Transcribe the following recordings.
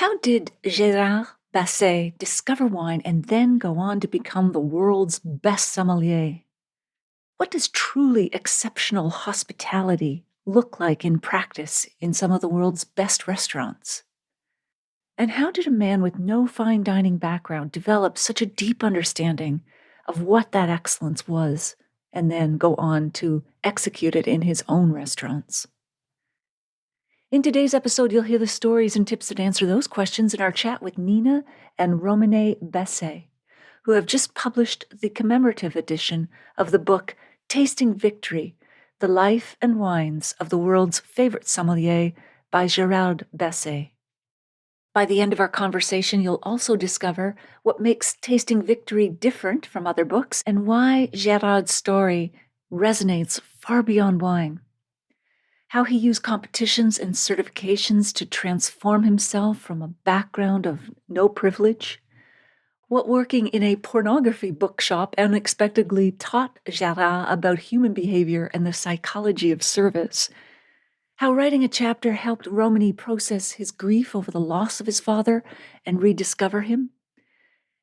How did Gérard Basset discover wine and then go on to become the world's best sommelier? What does truly exceptional hospitality look like in practice in some of the world's best restaurants? And how did a man with no fine dining background develop such a deep understanding of what that excellence was and then go on to execute it in his own restaurants? In today's episode, you'll hear the stories and tips that answer those questions in our chat with Nina and Romané Basset, who have just published the commemorative edition of the book Tasting Victory, The Life and Wines of the World's Favorite Sommelier by Gerard Basset. By the end of our conversation, you'll also discover what makes Tasting Victory different from other books and why Gerard's story resonates far beyond wine. How he used competitions and certifications to transform himself from a background of no privilege. What working in a pornography bookshop unexpectedly taught Gerard about human behavior and the psychology of service. How writing a chapter helped Romané process his grief over the loss of his father and rediscover him.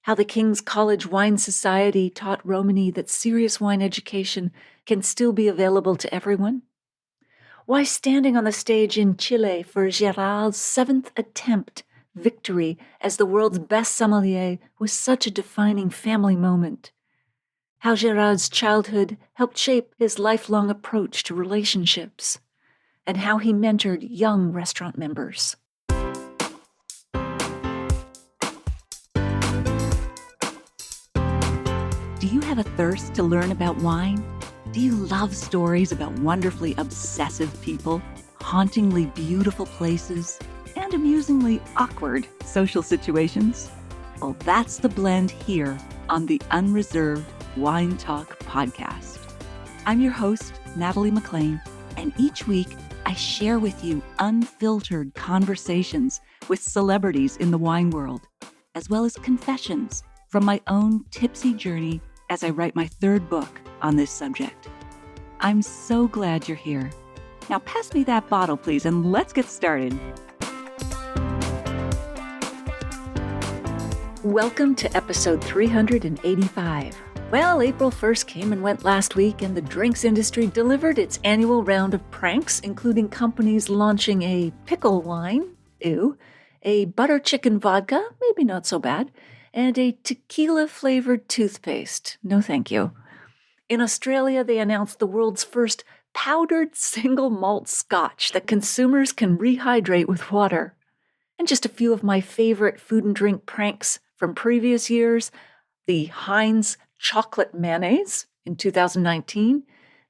How the King's College Wine Society taught Romané that serious wine education can still be available to everyone. Why standing on the stage in Chile for Gerard's 7th attempt victory as the world's best sommelier was such a defining family moment. How Gerard's childhood helped shape his lifelong approach to relationships, and how he mentored young restaurant members. Do you have a thirst to learn about wine? Do you love stories about wonderfully obsessive people, hauntingly beautiful places, and amusingly awkward social situations? Well, that's the blend here on the Unreserved Wine Talk podcast. I'm your host, Natalie McLean, and each week I share with you unfiltered conversations with celebrities in the wine world, as well as confessions from my own tipsy journey as I write my 3rd book on this subject. I'm so glad you're here. Now pass me that bottle, please, and let's get started. Welcome to episode 385. Well, April 1st came and went last week, and the drinks industry delivered its annual round of pranks, including companies launching a pickle wine, a butter chicken vodka, maybe not so bad, and a tequila-flavored toothpaste. No thank you. In Australia, they announced the world's first powdered single malt scotch that consumers can rehydrate with water. And just a few of my favorite food and drink pranks from previous years: the Heinz chocolate mayonnaise in 2019,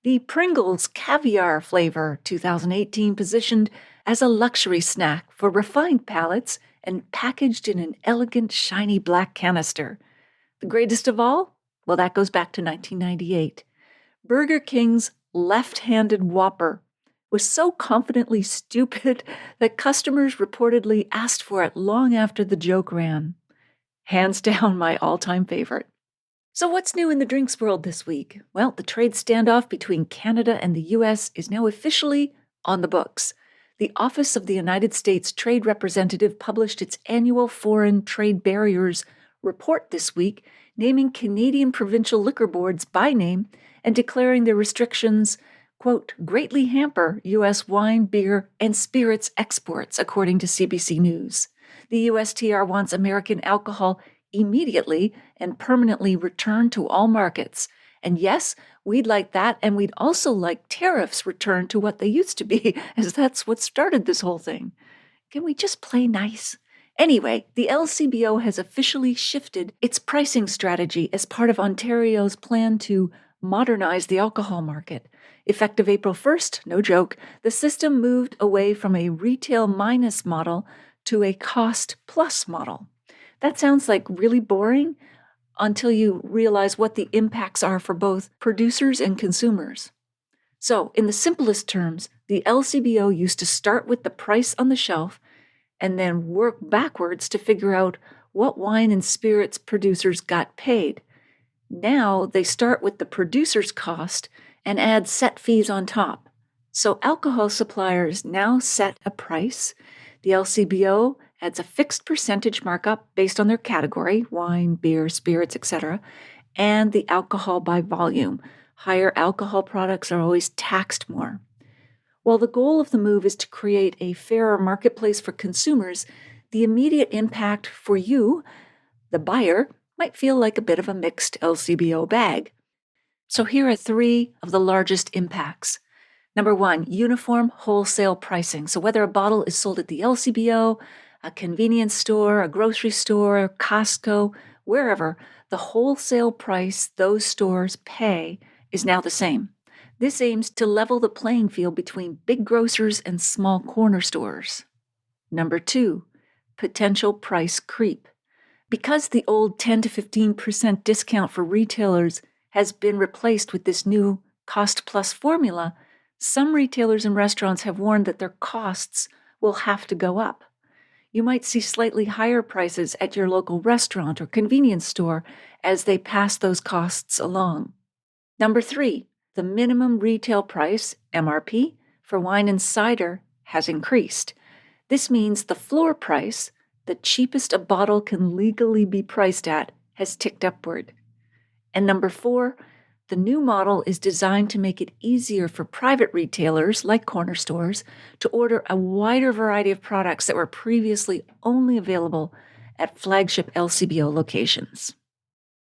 the Pringles caviar flavor 2018, positioned as a luxury snack for refined palates and packaged in an elegant, shiny black canister. The greatest of all? Well, that goes back to 1998. Burger King's left-handed Whopper was so confidently stupid that customers reportedly asked for it long after the joke ran. Hands down, my all-time favorite. So what's new in the drinks world this week? Well, the trade standoff between Canada and the U.S. is now officially on the books. The Office of the United States Trade Representative published its annual Foreign Trade Barriers report this week, naming Canadian provincial liquor boards by name and declaring their restrictions, quote, greatly hamper U.S. wine, beer, and spirits exports, according to CBC News. The USTR wants American alcohol immediately and permanently returned to all markets. And yes, we'd like that, and we'd also like tariffs returned to what they used to be, as that's what started this whole thing. Can we just play nice? Anyway, the LCBO has officially shifted its pricing strategy as part of Ontario's plan to modernize the alcohol market. Effective April 1st, no joke, the system moved away from a retail minus model to a cost plus model. That sounds like really boring until you realize what the impacts are for both producers and consumers. So, in the simplest terms, the LCBO used to start with the price on the shelf and then work backwards to figure out what wine and spirits producers got paid. Now they start with the producer's cost and add set fees on top. So alcohol suppliers now set a price. The LCBO adds a fixed percentage markup based on their category, wine, beer, spirits, etc., and the alcohol by volume. Higher alcohol products are always taxed more. While the goal of the move is to create a fairer marketplace for consumers, the immediate impact for you, the buyer, might feel like a bit of a mixed LCBO bag. So here are 3 of the largest impacts. Number 1, uniform wholesale pricing. So whether a bottle is sold at the LCBO, a convenience store, a grocery store, Costco, wherever, the wholesale price those stores pay is now the same. This aims to level the playing field between big grocers and small corner stores. Number 2, potential price creep. Because the old 10 to 15% discount for retailers has been replaced with this new cost-plus formula, some retailers and restaurants have warned that their costs will have to go up. You might see slightly higher prices at your local restaurant or convenience store as they pass those costs along. Number 3, the minimum retail price, MRP, for wine and cider has increased. This means the floor price, the cheapest a bottle can legally be priced at, has ticked upward. And number 4, the new model is designed to make it easier for private retailers, like corner stores, to order a wider variety of products that were previously only available at flagship LCBO locations.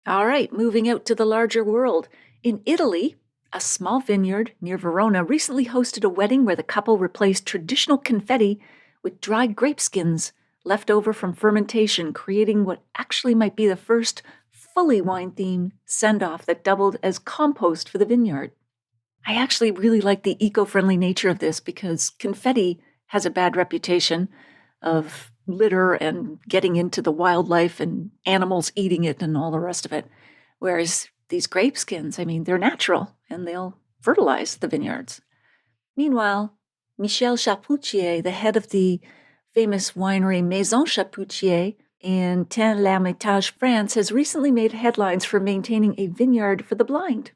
All right, moving out to the larger world. In Italy, a small vineyard near Verona recently hosted a wedding where the couple replaced traditional confetti with dried grape skins left over from fermentation, creating what actually might be the first fully wine-themed send-off that doubled as compost for the vineyard. I actually really like the eco-friendly nature of this because confetti has a bad reputation of litter and getting into the wildlife and animals eating it and all the rest of it. Whereas these grape skins, they're natural and they'll fertilize the vineyards. Meanwhile, Michel Chapoutier, the head of the famous winery Maison Chapoutier in Tain-l'Hermitage, France, has recently made headlines for maintaining a vineyard for the blind,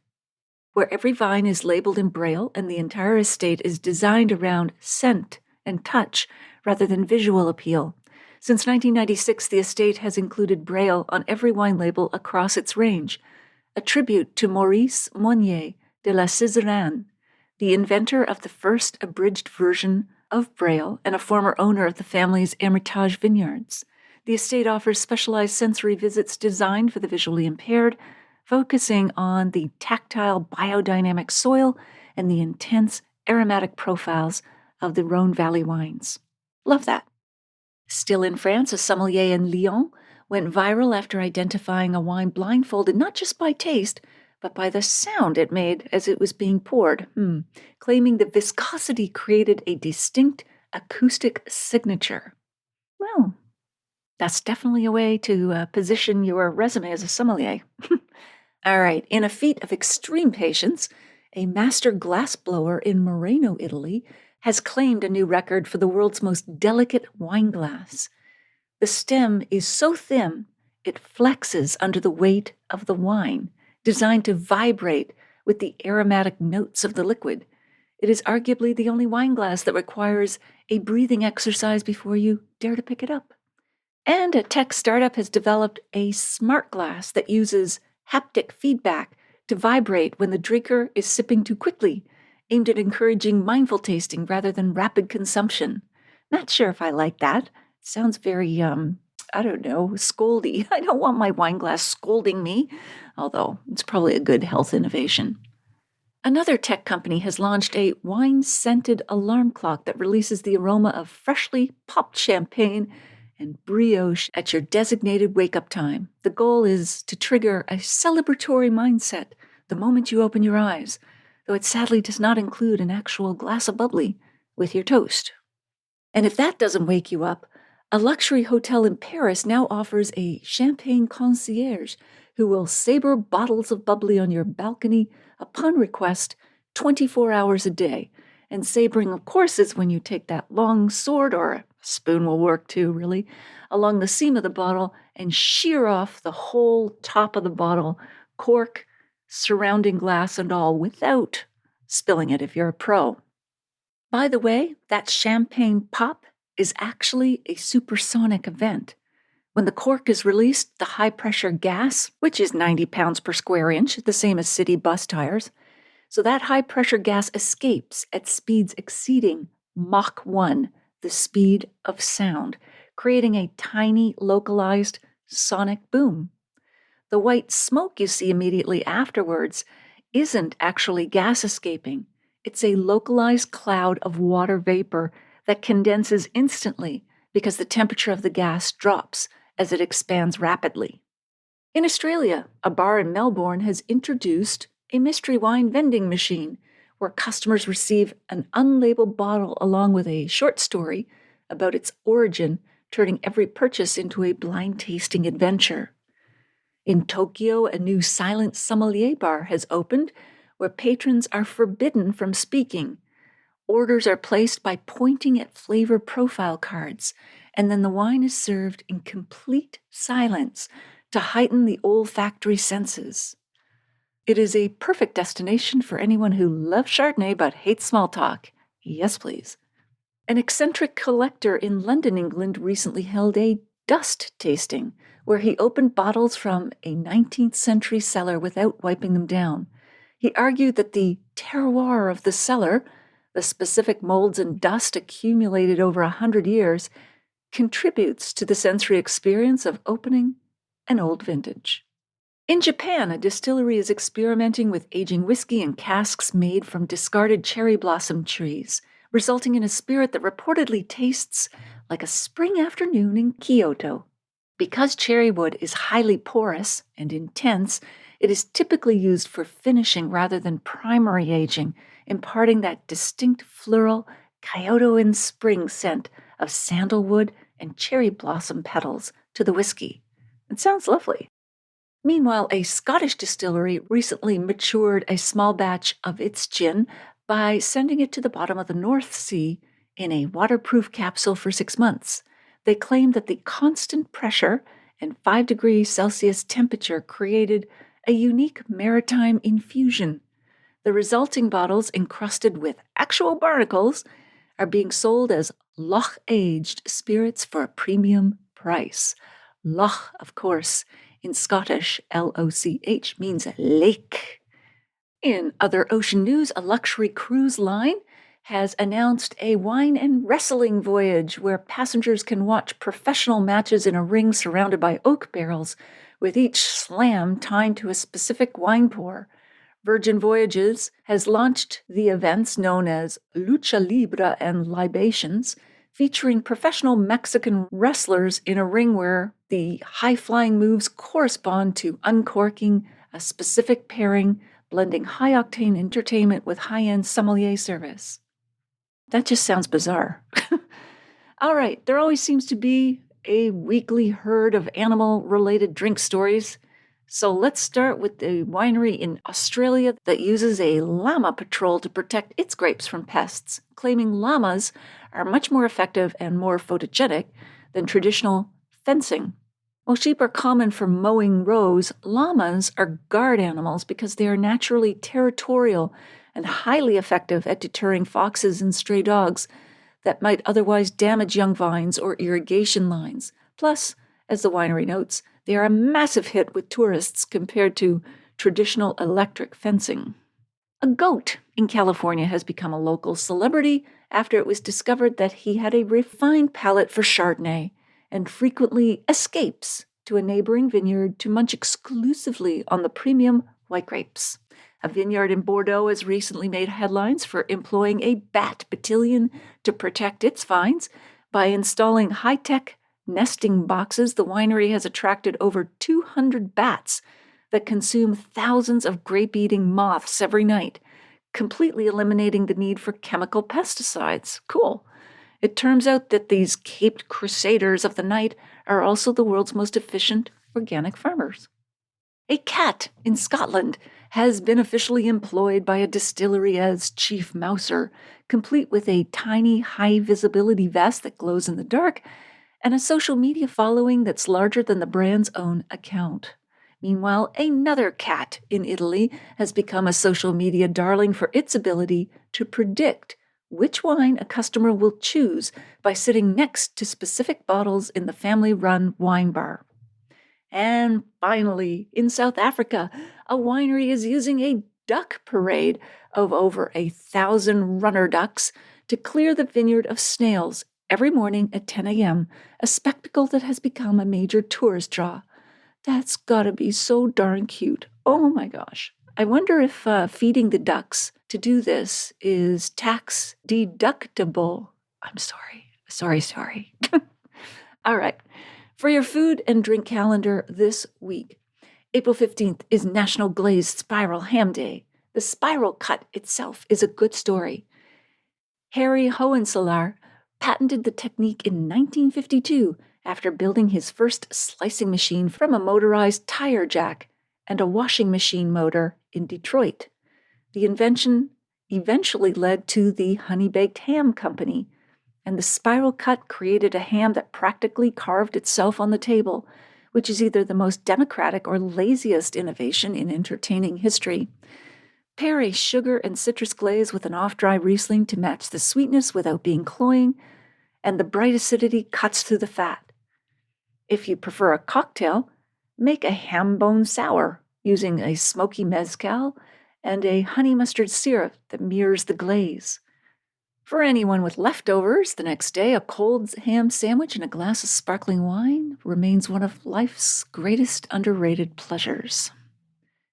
where every vine is labeled in Braille and the entire estate is designed around scent and touch rather than visual appeal. Since 1996, the estate has included Braille on every wine label across its range, a tribute to Maurice Monnier de la Sizerane, the inventor of the first abridged version of Braille and a former owner of the family's Hermitage vineyards. The estate offers specialized sensory visits designed for the visually impaired, focusing on the tactile biodynamic soil and the intense aromatic profiles of the Rhone Valley wines. Love that. Still in France, a sommelier in Lyon went viral after identifying a wine blindfolded not just by taste, but by the sound it made as it was being poured, claiming the viscosity created a distinct acoustic signature. Well, that's definitely a way to position your resume as a sommelier. All right, in a feat of extreme patience, a master glassblower in Moreno, Italy, has claimed a new record for the world's most delicate wine glass. The stem is so thin, it flexes under the weight of the wine, designed to vibrate with the aromatic notes of the liquid. It is arguably the only wine glass that requires a breathing exercise before you dare to pick it up. And a tech startup has developed a smart glass that uses haptic feedback to vibrate when the drinker is sipping too quickly, aimed at encouraging mindful tasting rather than rapid consumption. Not sure if I like that. Sounds very, scoldy. I don't want my wine glass scolding me, although it's probably a good health innovation. Another tech company has launched a wine-scented alarm clock that releases the aroma of freshly popped champagne and brioche at your designated wake-up time. The goal is to trigger a celebratory mindset the moment you open your eyes, though it sadly does not include an actual glass of bubbly with your toast. And if that doesn't wake you up, a luxury hotel in Paris now offers a champagne concierge who will saber bottles of bubbly on your balcony upon request 24 hours a day. And sabering, of course, is when you take that long sword, or a spoon will work too, really, along the seam of the bottle and shear off the whole top of the bottle, cork, surrounding glass and all, without spilling it if you're a pro. By the way, that champagne pop is actually a supersonic event. When the cork is released, the high-pressure gas, which is 90 pounds per square inch, the same as city bus tires, so that high-pressure gas escapes at speeds exceeding Mach 1, the speed of sound, creating a tiny, localized sonic boom. The white smoke you see immediately afterwards isn't actually gas escaping. It's a localized cloud of water vapor that condenses instantly because the temperature of the gas drops as it expands rapidly. In Australia, a bar in Melbourne has introduced a mystery wine vending machine where customers receive an unlabeled bottle along with a short story about its origin, turning every purchase into a blind tasting adventure. In Tokyo, a new silent sommelier bar has opened where patrons are forbidden from speaking. Orders are placed by pointing at flavor profile cards, and then the wine is served in complete silence to heighten the olfactory senses. It is a perfect destination for anyone who loves Chardonnay but hates small talk. Yes, please. An eccentric collector in London, England, recently held a dust tasting, where he opened bottles from a 19th century cellar without wiping them down. He argued that the terroir of the cellar, the specific molds and dust accumulated over 100 years, contributes to the sensory experience of opening an old vintage. In Japan, a distillery is experimenting with aging whiskey in casks made from discarded cherry blossom trees, resulting in a spirit that reportedly tastes like a spring afternoon in Kyoto. Because cherry wood is highly porous and intense, it is typically used for finishing rather than primary aging, imparting that distinct floral Kyoto in spring scent of sandalwood and cherry blossom petals to the whiskey. It sounds lovely. Meanwhile, a Scottish distillery recently matured a small batch of its gin by sending it to the bottom of the North Sea in a waterproof capsule for 6 months. They claimed that the constant pressure and 5 degrees Celsius temperature created a unique maritime infusion. The resulting bottles, encrusted with actual barnacles, are being sold as loch-aged spirits for a premium price. Loch, of course, in Scottish, L-O-C-H, means lake. In other ocean news, a luxury cruise line has announced a wine and wrestling voyage where passengers can watch professional matches in a ring surrounded by oak barrels, with each slam tied to a specific wine pour. Virgin Voyages has launched the events known as Lucha Libre and Libations, featuring professional Mexican wrestlers in a ring where the high-flying moves correspond to uncorking a specific pairing, blending high-octane entertainment with high-end sommelier service. That just sounds bizarre. All right, there always seems to be a weekly herd of animal-related drink stories. So let's start with the winery in Australia that uses a llama patrol to protect its grapes from pests, claiming llamas are much more effective and more photogenic than traditional fencing. While sheep are common for mowing rows, llamas are guard animals because they are naturally territorial and highly effective at deterring foxes and stray dogs that might otherwise damage young vines or irrigation lines. Plus, as the winery notes, they are a massive hit with tourists compared to traditional electric fencing. A goat in California has become a local celebrity after it was discovered that he had a refined palate for Chardonnay and frequently escapes to a neighboring vineyard to munch exclusively on the premium white grapes. A vineyard in Bordeaux has recently made headlines for employing a bat battalion to protect its vines. By installing high-tech nesting boxes, the winery has attracted over 200 bats that consume thousands of grape-eating moths every night, completely eliminating the need for chemical pesticides. Cool. It turns out that these caped crusaders of the night are also the world's most efficient organic farmers. A cat in Scotland has been officially employed by a distillery as chief mouser, complete with a tiny, high-visibility vest that glows in the dark and a social media following that's larger than the brand's own account. Meanwhile, another cat in Italy has become a social media darling for its ability to predict which wine a customer will choose by sitting next to specific bottles in the family-run wine bar. And finally, in South Africa, a winery is using a duck parade of over 1,000 runner ducks to clear the vineyard of snails every morning at 10 a.m., a spectacle that has become a major tourist draw. That's gotta be so darn cute. Oh my gosh. I wonder if feeding the ducks to do this is tax deductible. I'm sorry. Sorry. All right. For your food and drink calendar this week, April 15th is National Glazed Spiral Ham Day. The spiral cut itself is a good story. Harry Hohenzollern patented the technique in 1952 after building his first slicing machine from a motorized tire jack and a washing machine motor in Detroit. The invention eventually led to the Honey-Baked Ham Company, and the spiral cut created a ham that practically carved itself on the table, which is either the most democratic or laziest innovation in entertaining history. Pair a sugar and citrus glaze with an off-dry Riesling to match the sweetness without being cloying, and the bright acidity cuts through the fat. If you prefer a cocktail, make a ham bone sour using a smoky mezcal and a honey mustard syrup that mirrors the glaze. For anyone with leftovers the next day, a cold ham sandwich and a glass of sparkling wine remains one of life's greatest underrated pleasures.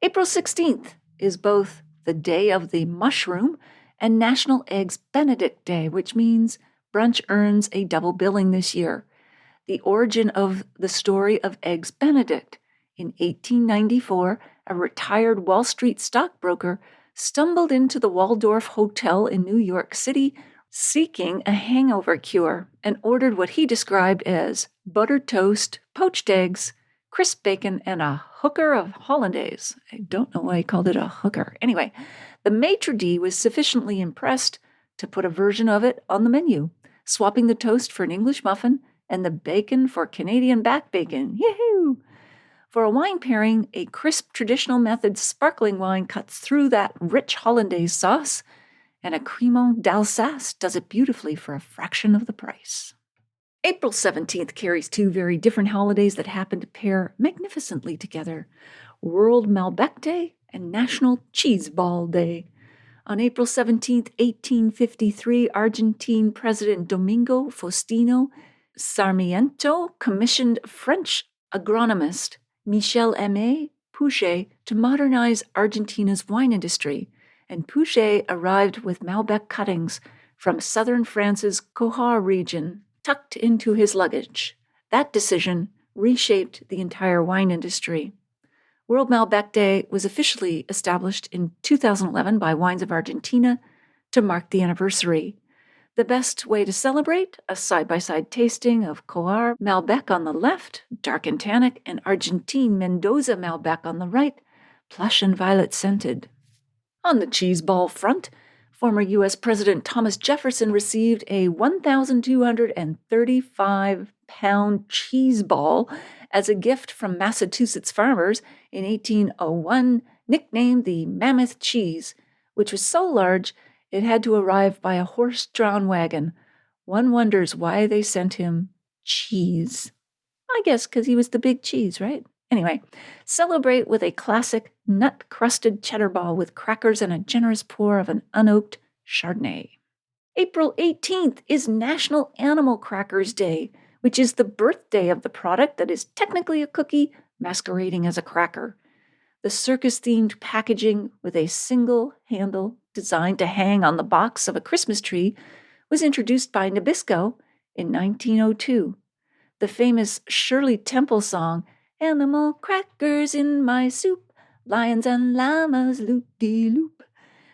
April 16th is both the Day of the Mushroom and National Eggs Benedict Day, which means brunch earns a double billing this year. The origin of the story of Eggs Benedict. In 1894, a retired Wall Street stockbroker stumbled into the Waldorf Hotel in New York City seeking a hangover cure and ordered what he described as buttered toast, poached eggs, crisp bacon, and a hooker of hollandaise. I don't know why he called it a hooker. Anyway, the maitre d' was sufficiently impressed to put a version of it on the menu, swapping the toast for an English muffin and the bacon for Canadian back bacon. Yahoo! For a wine pairing, a crisp traditional method sparkling wine cuts through that rich hollandaise sauce, and a Cremant d'Alsace does it beautifully for a fraction of the price. April 17th carries two very different holidays that happen to pair magnificently together: World Malbec Day and National Cheese Ball Day. On April 17th, 1853, Argentine President Domingo Faustino Sarmiento commissioned French agronomist Michel-Aimé Pouchet to modernize Argentina's wine industry, and Pouchet arrived with Malbec cuttings from southern France's Cahors region tucked into his luggage. That decision reshaped the entire wine industry. World Malbec Day was officially established in 2011 by Wines of Argentina to mark the anniversary. The best way to celebrate: a side-by-side tasting of Cahors Malbec on the left, dark and tannic, and Argentine Mendoza Malbec on the right, plush and violet scented. On the cheese ball front, former U.S. President Thomas Jefferson received a 1,235-pound cheese ball as a gift from Massachusetts farmers in 1801, nicknamed the Mammoth Cheese, which was so large it had to arrive by a horse-drawn wagon. One wonders why they sent him cheese. I guess because he was the big cheese, right? Anyway, celebrate with a classic nut-crusted cheddar ball with crackers and a generous pour of an unoaked Chardonnay. April 18th is National Animal Crackers Day, which is the birthday of the product that is technically a cookie masquerading as a cracker. The circus-themed packaging with a single handle designed to hang on the box of a Christmas tree was introduced by Nabisco in 1902. The famous Shirley Temple song, "Animal crackers in my soup, lions and llamas loop-de-loop,"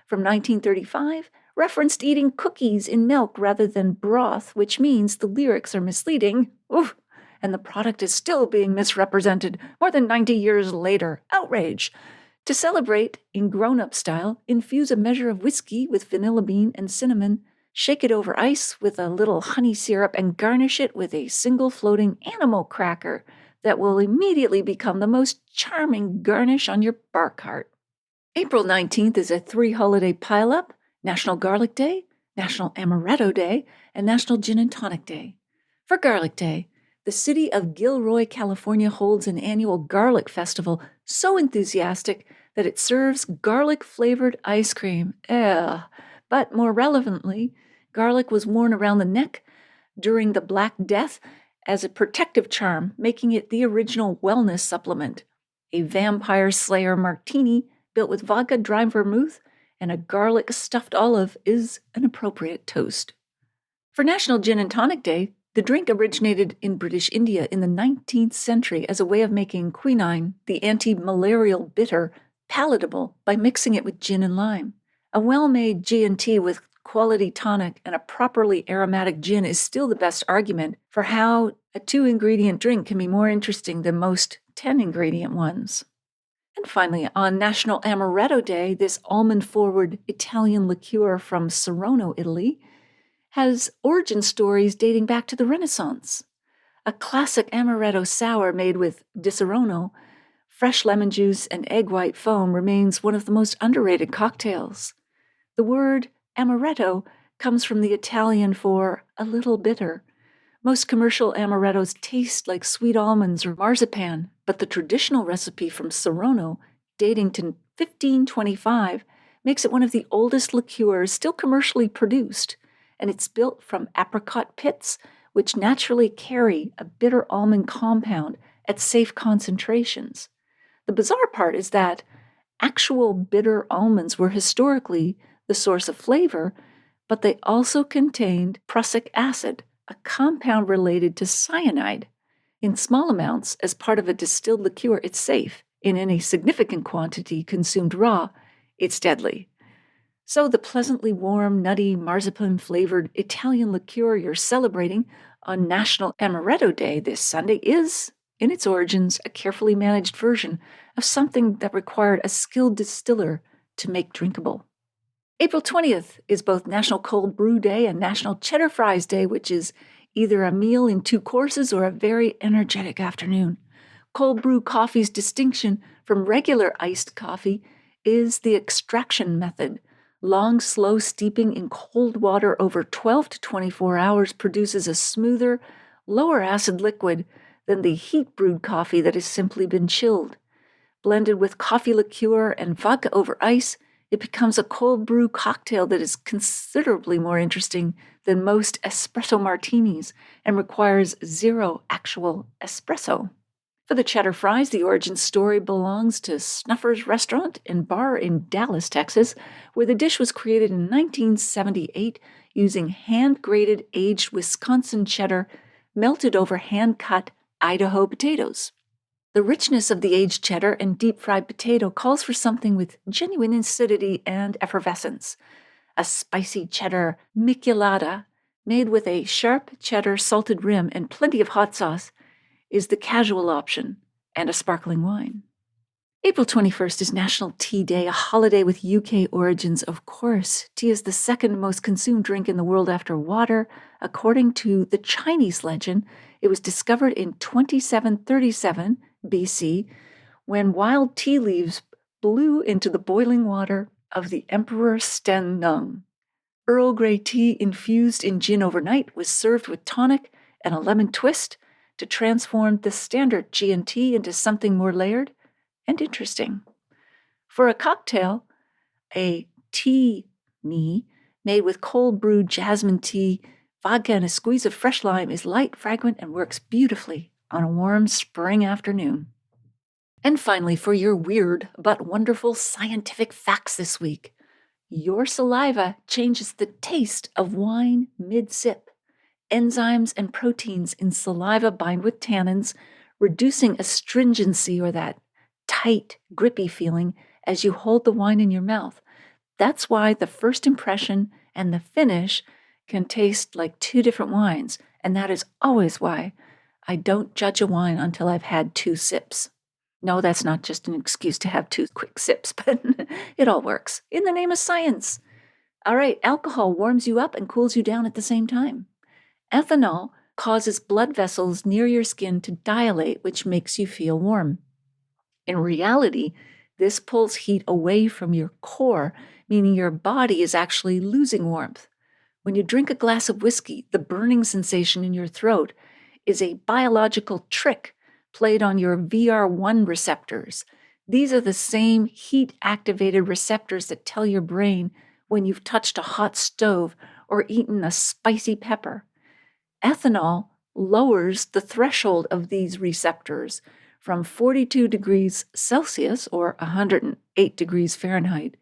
from 1935, referenced eating cookies in milk rather than broth, which means the lyrics are misleading. Oof! And the product is still being misrepresented more than 90 years later. Outrage! To celebrate, in grown-up style, infuse a measure of whiskey with vanilla bean and cinnamon, shake it over ice with a little honey syrup, and garnish it with a single floating animal cracker that will immediately become the most charming garnish on your bar cart. April 19th is a three-holiday pileup: National Garlic Day, National Amaretto Day, and National Gin and Tonic Day. For Garlic Day, the city of Gilroy, California holds an annual garlic festival so enthusiastic that it serves garlic-flavored ice cream. But more relevantly, garlic was worn around the neck during the Black Death as a protective charm, making it the original wellness supplement. A vampire slayer martini built with vodka, dry vermouth, and a garlic stuffed olive is an appropriate toast. For National Gin and Tonic Day, the drink originated in British India in the 19th century as a way of making quinine, the anti-malarial bitter, palatable by mixing it with gin and lime. A well-made G&T with quality tonic and a properly aromatic gin is still the best argument for how a 2-ingredient drink can be more interesting than most 10-ingredient ones. And finally, on National Amaretto Day, this almond-forward Italian liqueur from Saronno, Italy, has origin stories dating back to the Renaissance. A classic amaretto sour made with Di Saronno, fresh lemon juice, and egg white foam remains one of the most underrated cocktails. The word amaretto comes from the Italian for a little bitter. Most commercial amarettos taste like sweet almonds or marzipan, but the traditional recipe from Saronno, dating to 1525, makes it one of the oldest liqueurs still commercially produced, and it's built from apricot pits, which naturally carry a bitter almond compound at safe concentrations. The bizarre part is that actual bitter almonds were historically the source of flavor, but they also contained prussic acid, a compound related to cyanide. In small amounts, as part of a distilled liqueur, it's safe. In any significant quantity consumed raw, it's deadly. So the pleasantly warm, nutty, marzipan-flavored Italian liqueur you're celebrating on National Amaretto Day this Sunday is, in its origins, a carefully managed version of something that required a skilled distiller to make drinkable. April 20th is both National Cold Brew Day and National Cheddar Fries Day, which is either a meal in 2 courses or a very energetic afternoon. Cold brew coffee's distinction from regular iced coffee is the extraction method. Long, slow steeping in cold water over 12 to 24 hours produces a smoother, lower acid liquid than the heat-brewed coffee that has simply been chilled. Blended with coffee liqueur and vodka over ice, it becomes a cold brew cocktail that is considerably more interesting than most espresso martinis and requires 0 actual espresso. For the cheddar fries, the origin story belongs to Snuffer's Restaurant and Bar in Dallas, Texas, where the dish was created in 1978 using hand-grated aged Wisconsin cheddar melted over hand-cut Idaho potatoes. The richness of the aged cheddar and deep-fried potato calls for something with genuine acidity and effervescence. A spicy cheddar michelada, made with a sharp cheddar salted rim and plenty of hot sauce, is the casual option, and a sparkling wine. April 21st is National Tea Day, a holiday with UK origins, of course. Tea is the second most consumed drink in the world after water. According to the Chinese legend, it was discovered in 2737 BC when wild tea leaves blew into the boiling water of the Emperor Sten Nung. Earl Grey tea infused in gin overnight was served with tonic and a lemon twist to transform the standard G&T into something more layered and interesting. For a cocktail, a tea-ni made with cold brewed jasmine tea, vodka, and a squeeze of fresh lime is light, fragrant, and works beautifully on a warm spring afternoon. And finally, for your weird but wonderful scientific facts this week, your saliva changes the taste of wine mid-sip. Enzymes and proteins in saliva bind with tannins, reducing astringency or that tight, grippy feeling as you hold the wine in your mouth. That's why the first impression and the finish can taste like 2 different wines, and that is always why I don't judge a wine until I've had 2 sips. No, that's not just an excuse to have 2 quick sips, but it all works in the name of science. All right, alcohol warms you up and cools you down at the same time. Ethanol causes blood vessels near your skin to dilate, which makes you feel warm. In reality, this pulls heat away from your core, meaning your body is actually losing warmth. When you drink a glass of whiskey, the burning sensation in your throat is a biological trick played on your VR1 receptors. These are the same heat-activated receptors that tell your brain when you've touched a hot stove or eaten a spicy pepper. Ethanol lowers the threshold of these receptors from 42 degrees Celsius, or 108 degrees Fahrenheit,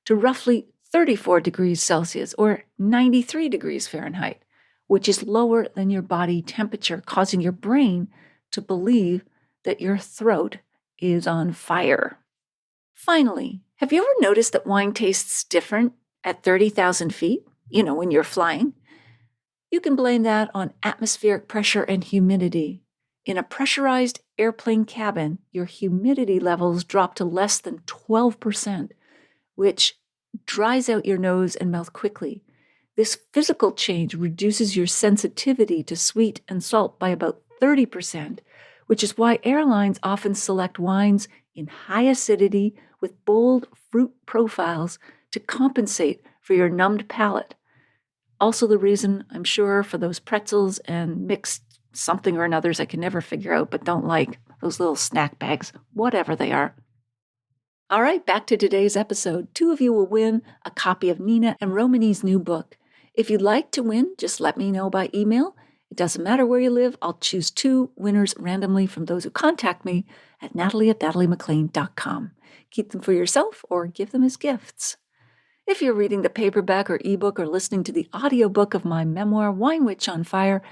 to roughly 34 degrees Celsius, or 93 degrees Fahrenheit, which is lower than your body temperature, causing your brain to believe that your throat is on fire. Finally, have you ever noticed that wine tastes different at 30,000 feet? When you're flying? You can blame that on atmospheric pressure and humidity. In a pressurized airplane cabin, your humidity levels drop to less than 12%, which dries out your nose and mouth quickly. This physical change reduces your sensitivity to sweet and salt by about 30%, which is why airlines often select wines in high acidity with bold fruit profiles to compensate for your numbed palate. Also the reason, I'm sure, for those pretzels and mixed something or anothers I can never figure out but don't like, those little snack bags, whatever they are. All right, back to today's episode. 2 of you will win a copy of Nina and Romané's new book. If you'd like to win, just let me know by email. It doesn't matter where you live. I'll choose 2 winners randomly from those who contact me at natalie@nataliemaclean.com. Keep them for yourself or give them as gifts. If you're reading the paperback or ebook or listening to the audiobook of my memoir, Wine Witch on Fire,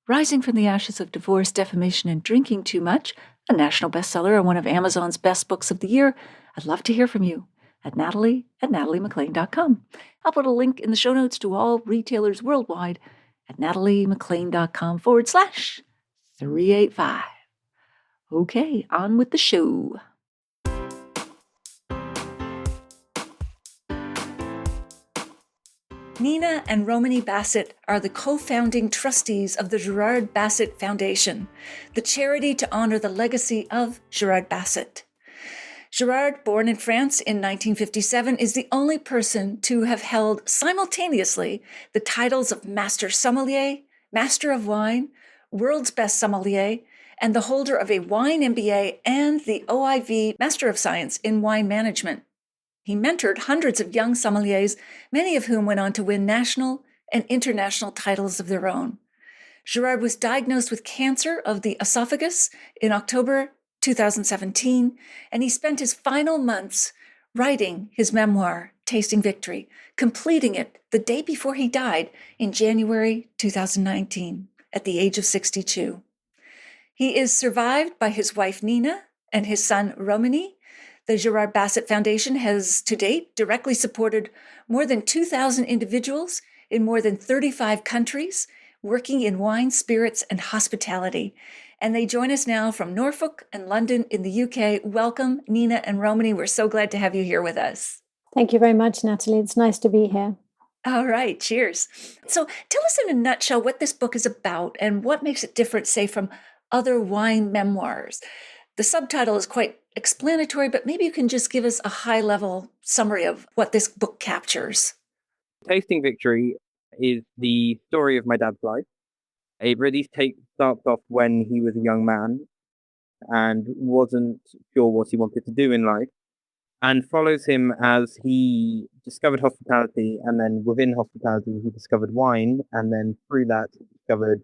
Rising from the Ashes of Divorce, Defamation, and Drinking Too Much, a national bestseller and one of Amazon's best books of the year, I'd love to hear from you at natalie@nataliemaclean.com. I'll put a link in the show notes to all retailers worldwide at nataliemaclean.com/385. Okay, on with the show. Nina and Romané Basset are the co-founding trustees of the Gerard Basset Foundation, the charity to honor the legacy of Gerard Basset. Gerard, born in France in 1957, is the only person to have held simultaneously the titles of Master Sommelier, Master of Wine, World's Best Sommelier, and the holder of a Wine MBA and the OIV Master of Science in Wine Management. He mentored hundreds of young sommeliers, many of whom went on to win national and international titles of their own. Gerard was diagnosed with cancer of the esophagus in October 2017, and he spent his final months writing his memoir, Tasting Victory, completing it the day before he died in January 2019 at the age of 62. He is survived by his wife Nina and his son Romané. The Gerard Basset Foundation has, to date, directly supported more than 2,000 individuals in more than 35 countries, working in wine, spirits, and hospitality. And they join us now from Norfolk and London in the UK. Welcome, Nina and Romané. We're so glad to have you here with us. Thank you very much, Natalie. It's nice to be here. All right, cheers. So tell us in a nutshell what this book is about and what makes it different, say, from other wine memoirs. The subtitle is quite explanatory, but maybe you can just give us a high-level summary of what this book captures. Tasting Victory is the story of my dad's life. It really starts off when he was a young man and wasn't sure what he wanted to do in life, and follows him as he discovered hospitality, and then within hospitality he discovered wine, and then through that discovered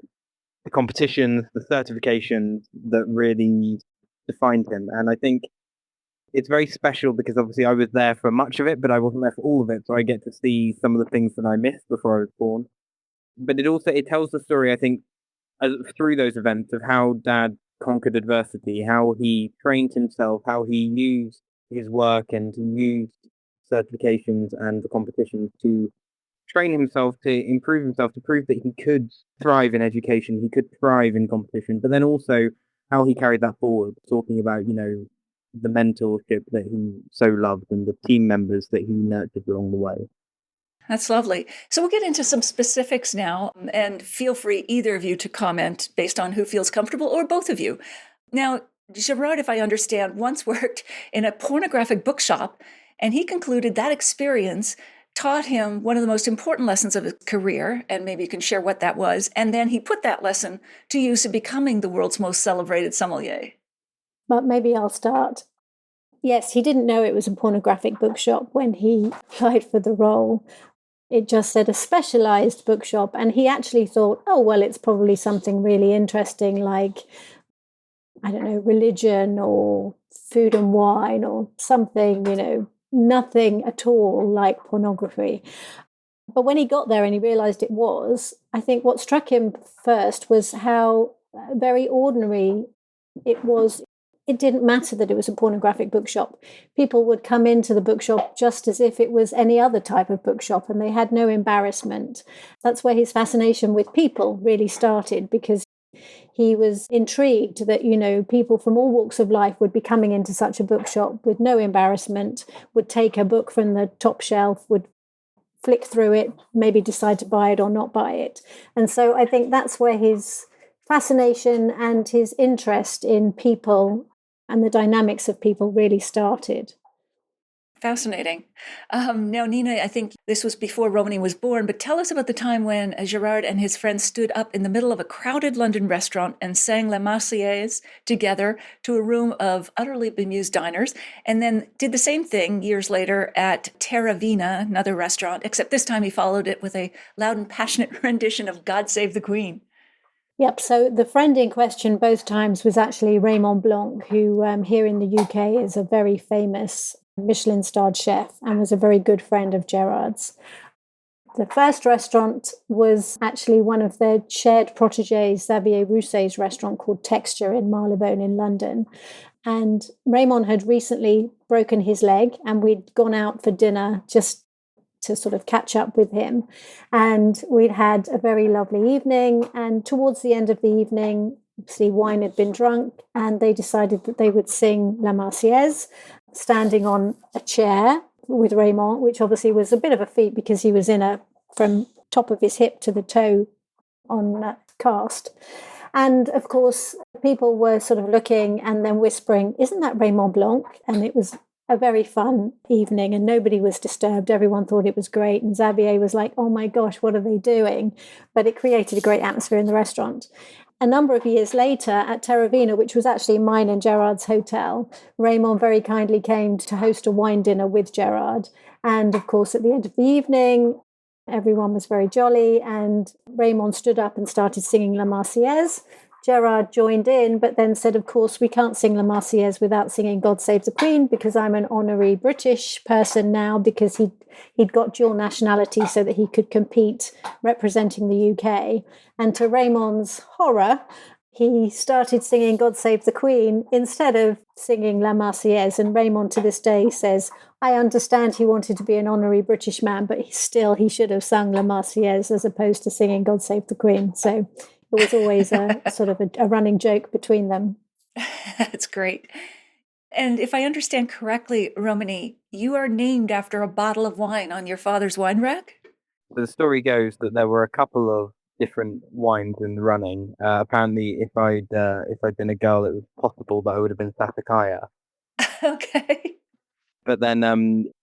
the competitions, the certifications that really defined him. And I think it's very special because obviously I was there for much of it, but I wasn't there for all of it, so I get to see some of the things that I missed before I was born. But it tells the story, I think, through those events of how Dad conquered adversity, how he trained himself, how he used his work and he used certifications and the competitions to train himself, to improve himself, to prove that he could thrive in education, he could thrive in competition, but then also how he carried that forward, talking about, the mentorship that he so loved and the team members that he nurtured along the way. That's lovely. So we'll get into some specifics now, and feel free, either of you, to comment based on who feels comfortable, or both of you. Now, Gerard, if I understand, once worked in a pornographic bookshop, and he concluded that experience taught him one of the most important lessons of his career, and maybe you can share what that was, and then he put that lesson to use in becoming the world's most celebrated sommelier. But maybe I'll start. Yes, he didn't know it was a pornographic bookshop when he applied for the role. It just said a specialized bookshop. And he actually thought, oh, well, it's probably something really interesting like, I don't know, religion or food and wine or something, nothing at all like pornography. But when he got there and he realized it was, I think what struck him first was how very ordinary it was. It didn't matter that it was a pornographic bookshop. People would come into the bookshop just as if it was any other type of bookshop, and they had no embarrassment. That's where his fascination with people really started, because he was intrigued that, people from all walks of life would be coming into such a bookshop with no embarrassment, would take a book from the top shelf, would flick through it, maybe decide to buy it or not buy it. And so I think that's where his fascination and his interest in people and the dynamics of people really started. Fascinating. Now, Nina, I think this was before Romané was born, but tell us about the time when Gerard and his friends stood up in the middle of a crowded London restaurant and sang La Marseillaise together to a room of utterly bemused diners, and then did the same thing years later at Terra Vina, another restaurant, except this time he followed it with a loud and passionate rendition of God Save the Queen. Yep, so the friend in question both times was actually Raymond Blanc, who here in the UK is a very famous Michelin-starred chef and was a very good friend of Gerard's. The first restaurant was actually one of their shared protégés, Xavier Rousset's restaurant called Texture in Marylebone in London. And Raymond had recently broken his leg, and we'd gone out for dinner just to sort of catch up with him. And we'd had a very lovely evening. And towards the end of the evening, obviously wine had been drunk, and they decided that they would sing La Marseillaise, standing on a chair with Raymond, which obviously was a bit of a feat because he was from top of his hip to the toe on cast. And of course, people were sort of looking and then whispering, isn't that Raymond Blanc? And it was a very fun evening, and nobody was disturbed. Everyone thought it was great. And Xavier was like, oh my gosh, what are they doing? But it created a great atmosphere in the restaurant. A number of years later at Terra Vina, which was actually mine and Gerard's hotel, Raymond very kindly came to host a wine dinner with Gerard. And of course, at the end of the evening, everyone was very jolly, and Raymond stood up and started singing La Marseillaise. Gerard joined in, but then said, of course, we can't sing La Marseillaise without singing God Save the Queen, because I'm an honorary British person now, because he'd got dual nationality so that he could compete representing the UK. And to Raymond's horror, he started singing God Save the Queen instead of singing La Marseillaise. And Raymond to this day says, I understand he wanted to be an honorary British man, but he should have sung La Marseillaise as opposed to singing God Save the Queen. So it was always a sort of a running joke between them. That's great. And if I understand correctly, Romané, you are named after a bottle of wine on your father's wine rack? The story goes that there were a couple of different wines in the running. Apparently, if I'd been a girl, it was possible that I would have been Satakaya. Okay. But then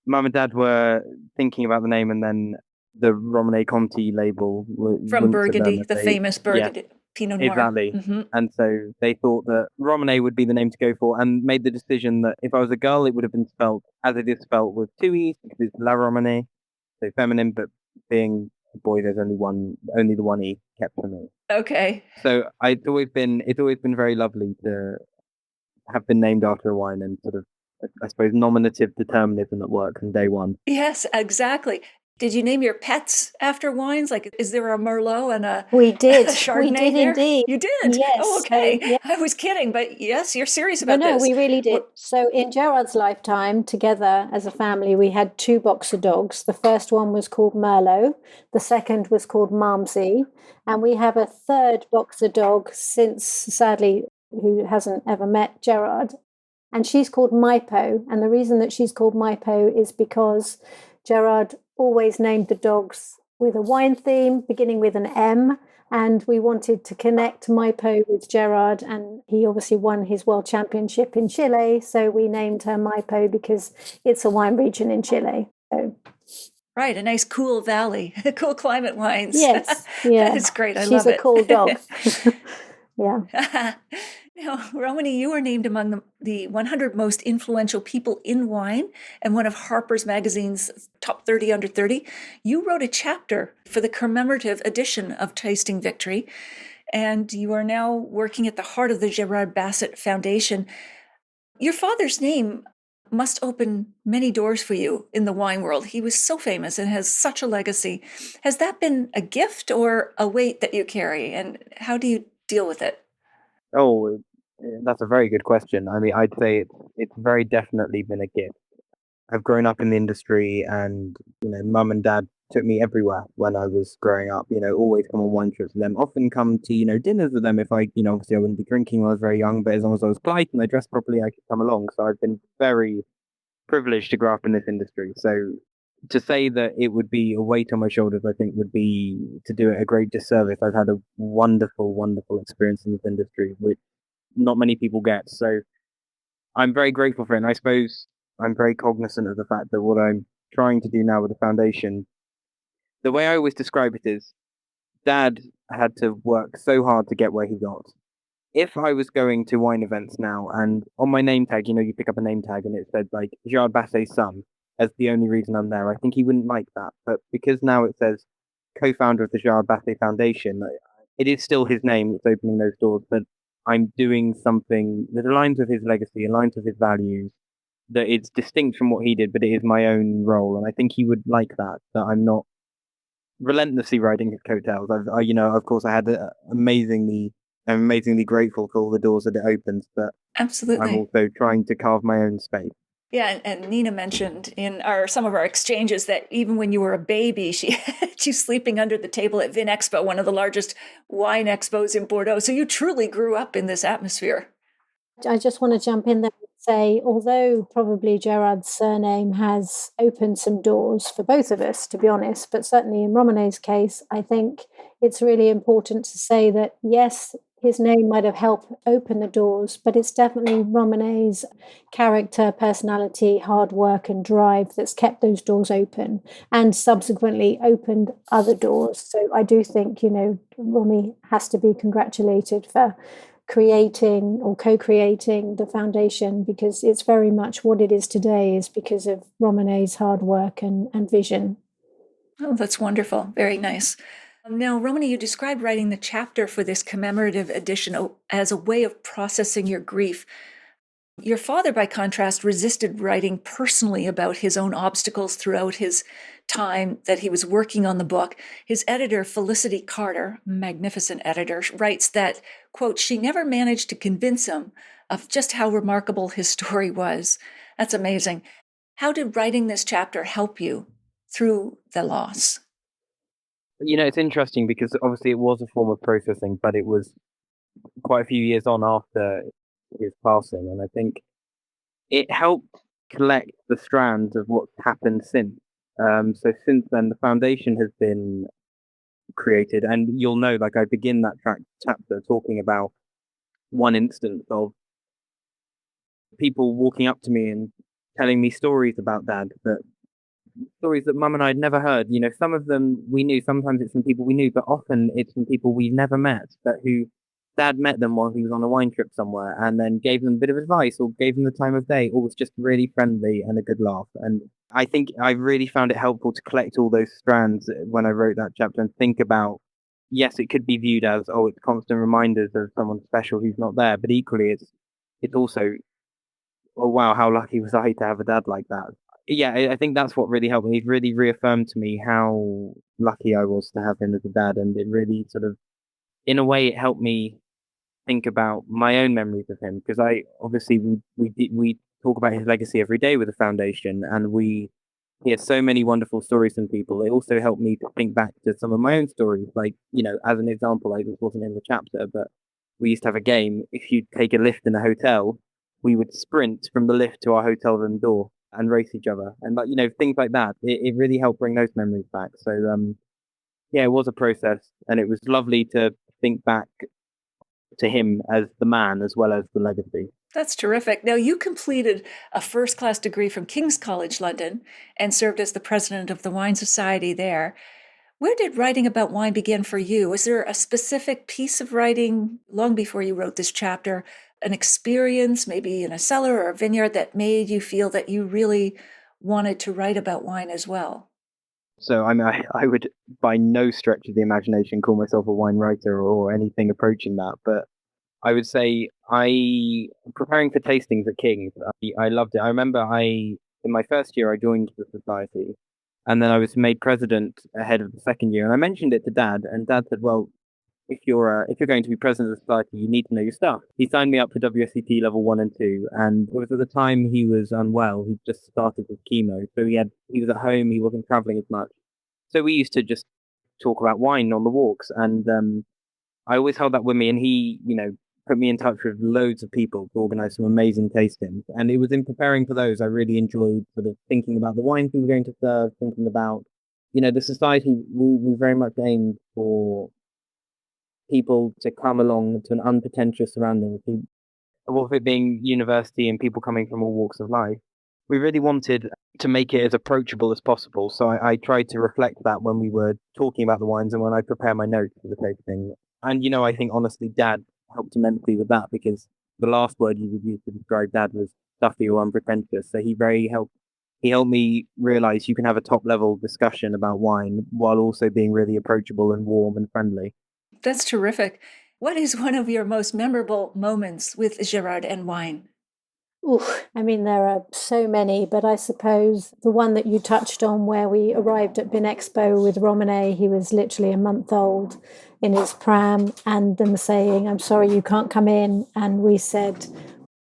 Mum and Dad were thinking about the name, and then the Romané Conti label from Burgundy, the famous Burgundy Pinot Noir. Exactly. Mm-hmm. And so they thought that Romané would be the name to go for, and made the decision that if I was a girl, it would have been spelt as it is spelt with two E's, because it's La Romané, so feminine, but being a boy, there's only the one E kept for me. Okay. So it's always been very lovely to have been named after a wine, and sort of, I suppose, nominative determinism at work from day one. Yes, exactly. Did you name your pets after wines? Like, is there a Merlot and a We did. Chardonnay We did there? indeed. You did? Yes. Oh, okay. So, yeah. I was kidding, but yes, you're serious about No, this. we really did. So in Gerard's lifetime, together as a family, we had two boxer dogs. The first one was called Merlot. The second was called Malmsey. And we have a third boxer dog since, sadly, who hasn't ever met Gerard. And she's called Maipo. And the reason that she's called Maipo is because Gerard always named the dogs with a wine theme, beginning with an M. And we wanted to connect Maipo with Gerard, and he obviously won his world championship in Chile. So we named her Maipo because it's a wine region in Chile. So Right, a nice cool valley, cool climate wines. Yes, yeah. It's great. I She's love a it. cool dog. Yeah. Now, Romané, you were named among the 100 most influential people in wine and one of Harper's Magazine's top 30 under 30. You wrote a chapter for the commemorative edition of Tasting Victory, and you are now working at the heart of the Gerard Basset Foundation. Your father's name must open many doors for you in the wine world. He was so famous and has such a legacy. Has that been a gift or a weight that you carry, and how do you deal with it? Oh, that's a very good question. I mean, I'd say it's very definitely been a gift. I've grown up in the industry, and mum and dad took me everywhere when I was growing up. Always come on wine trips with them. Often come to dinners with them if I obviously I wouldn't be drinking when I was very young, but as long as I was polite and I dressed properly, I could come along. So I've been very privileged to grow up in this industry. So to say that it would be a weight on my shoulders, I think would be to do it a great disservice. I've had a wonderful, wonderful experience in this industry, which not many people get. So I'm very grateful for it. And I suppose I'm very cognizant of the fact that what I'm trying to do now with the foundation, the way I always describe it is Dad had to work so hard to get where he got. If I was going to wine events now and on my name tag, you pick up a name tag and it said like Gerard Basset's son as the only reason I'm there, I think he wouldn't like that. But because now it says co-founder of the Gerard Basset Foundation, it is still his name that's opening those doors, but I'm doing something that aligns with his legacy, aligns with his values, that it's distinct from what he did, but it is my own role. And I think he would like that I'm not relentlessly riding his coattails. Of course, I had I'm amazingly grateful for all the doors that it opens, but Absolutely. I'm also trying to carve my own space. Yeah, and Nina mentioned in some of our exchanges that even when you were a baby, she had you sleeping under the table at Vin Expo, one of the largest wine expos in Bordeaux. So you truly grew up in this atmosphere. I just want to jump in there and say, although probably Gerard's surname has opened some doors for both of us, to be honest, but certainly in Romané's case, I think it's really important to say that, yes, his name might have helped open the doors, but it's definitely Romané's character, personality, hard work, and drive that's kept those doors open and subsequently opened other doors. So I do think, Romy has to be congratulated for creating or co-creating the foundation, because it's very much what it is today is because of Romané's hard work and vision. Oh, that's wonderful. Very nice. Now, Romané, you described writing the chapter for this commemorative edition as a way of processing your grief. Your father, by contrast, resisted writing personally about his own obstacles throughout his time that he was working on the book. His editor, Felicity Carter, magnificent editor, writes that, quote, she never managed to convince him of just how remarkable his story was. That's amazing. How did writing this chapter help you through the loss? It's interesting because obviously it was a form of processing, but it was quite a few years on after his passing. And I think it helped collect the strands of what's happened since. So since then, the foundation has been created, and you'll know, like I begin that chapter talking about one instance of people walking up to me and telling me stories about Dad, stories that Mum and I had never heard. Some of them we knew, sometimes it's from people we knew, but often it's from people we never met, but who Dad met them while he was on a wine trip somewhere and then gave them a bit of advice or gave them the time of day, or was just really friendly and a good laugh. And I think I really found it helpful to collect all those strands when I wrote that chapter and think about, yes, it could be viewed as, oh, it's constant reminders of someone special who's not there, but equally it's also, oh wow, how lucky was I to have a dad like that. Yeah, I think that's what really helped me. It really reaffirmed to me how lucky I was to have him as a dad, and it really sort of, in a way, it helped me think about my own memories of him, because I obviously we talk about his legacy every day with the foundation, and we hear so many wonderful stories from people. It also helped me to think back to some of my own stories, like as an example, like this wasn't in the chapter, but we used to have a game. If you take a lift in a hotel, we would sprint from the lift to our hotel room door and race each other, and things like that. It really helped bring those memories back. So yeah, it was a process, and it was lovely to think back to him as the man as well as the legacy. That's terrific. Now, you completed a first-class degree from King's College London and served as the president of the Wine Society there. Where did writing about wine begin for you? Was there a specific piece of writing long before you wrote this chapter, an experience, maybe in a cellar or a vineyard, that made you feel that you really wanted to write about wine as well? So I would by no stretch of the imagination call myself a wine writer or anything approaching that, but I would say preparing for tastings at King's, I loved it. I remember in my first year I joined the society, and then I was made president ahead of the second year, and I mentioned it to Dad, and Dad said, "Well, if you're going to be president of the society, you need to know your stuff." He signed me up for WSET level 1 and 2, and it was at the time he was unwell. He just started with chemo, so he was at home. He wasn't traveling as much, so we used to just talk about wine on the walks, and I always held that with me. And he, put me in touch with loads of people to organise some amazing tastings. And it was in preparing for those I really enjoyed sort of thinking about the wines we were going to serve, thinking about, the society. We very much aimed for people to come along to an unpretentious surrounding, with it being university and people coming from all walks of life. We really wanted to make it as approachable as possible. So I tried to reflect that when we were talking about the wines and when I prepare my notes for the tasting. And, I think honestly, Dad helped immensely with that, because the last word you would use to describe Dad was stuffy or unpretentious. So he helped me realize you can have a top level discussion about wine while also being really approachable and warm and friendly. That's terrific. What is one of your most memorable moments with Gerard and wine? Ooh, there are so many, but I suppose the one that you touched on, where we arrived at Binexpo with Romané, he was literally a month old in his pram, and them saying, "I'm sorry, you can't come in." And we said,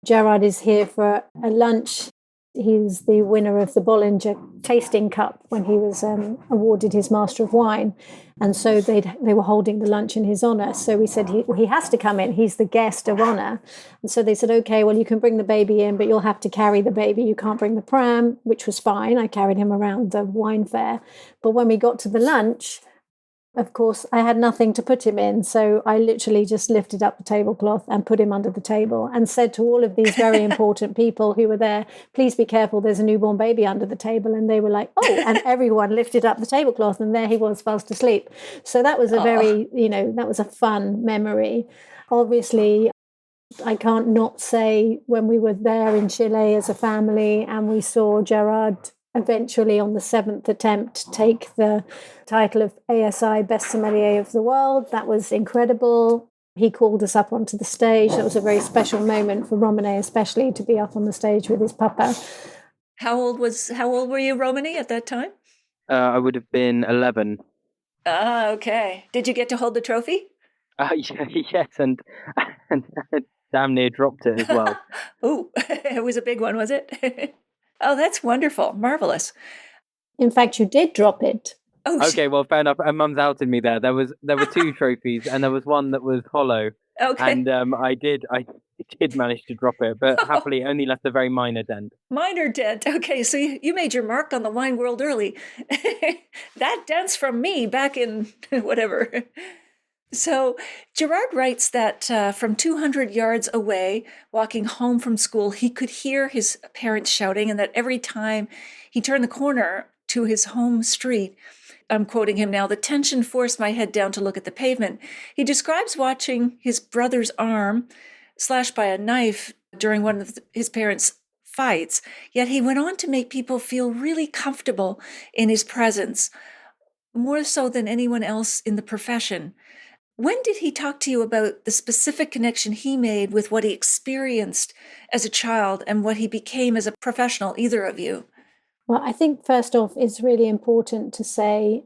"Gerard is here for a lunch." He's the winner of the Bollinger Tasting Cup when he was awarded his Master of Wine. And so they were holding the lunch in his honour. So we said, he has to come in. He's the guest of honour. And so they said, "Okay, well, you can bring the baby in, but you'll have to carry the baby. You can't bring the pram," which was fine. I carried him around the wine fair. But when we got to the lunch, of course, I had nothing to put him in. So I literally just lifted up the tablecloth and put him under the table and said to all of these very important people who were there, "Please be careful, there's a newborn baby under the table." And they were like, "Oh," and everyone lifted up the tablecloth, and there he was fast asleep. So that was a very, that was a fun memory. Obviously, I can't not say when we were there in Chile as a family and we saw Gerard eventually on the 7th attempt take the title of ASI Best Sommelier of the World. That was incredible. He called us up onto the stage. That was a very special moment for Romané, especially, to be up on the stage with his papa. How old were you, Romané, at that time? I would have been 11. Ah, okay. Did you get to hold the trophy? Yes, and damn near dropped it as well. Oh, it was a big one, was it? Oh, that's wonderful. Marvelous. In fact, you did drop it. Oh, okay, well, fair enough. And Mum's outed me there. There were 2 trophies, and there was one that was hollow. Okay. And I did manage to drop it, but happily only left a very minor dent. Minor dent. Okay, so you made your mark on the wine world early. That dent's from me back in whatever. So Gerard writes that from 200 yards away, walking home from school, he could hear his parents shouting, and that every time he turned the corner to his home street, I'm quoting him now, "The tension forced my head down to look at the pavement." He describes watching his brother's arm slashed by a knife during one of his parents' fights, yet he went on to make people feel really comfortable in his presence, more so than anyone else in the profession. When did he talk to you about the specific connection he made with what he experienced as a child and what he became as a professional, either of you? Well, I think first off, it's really important to say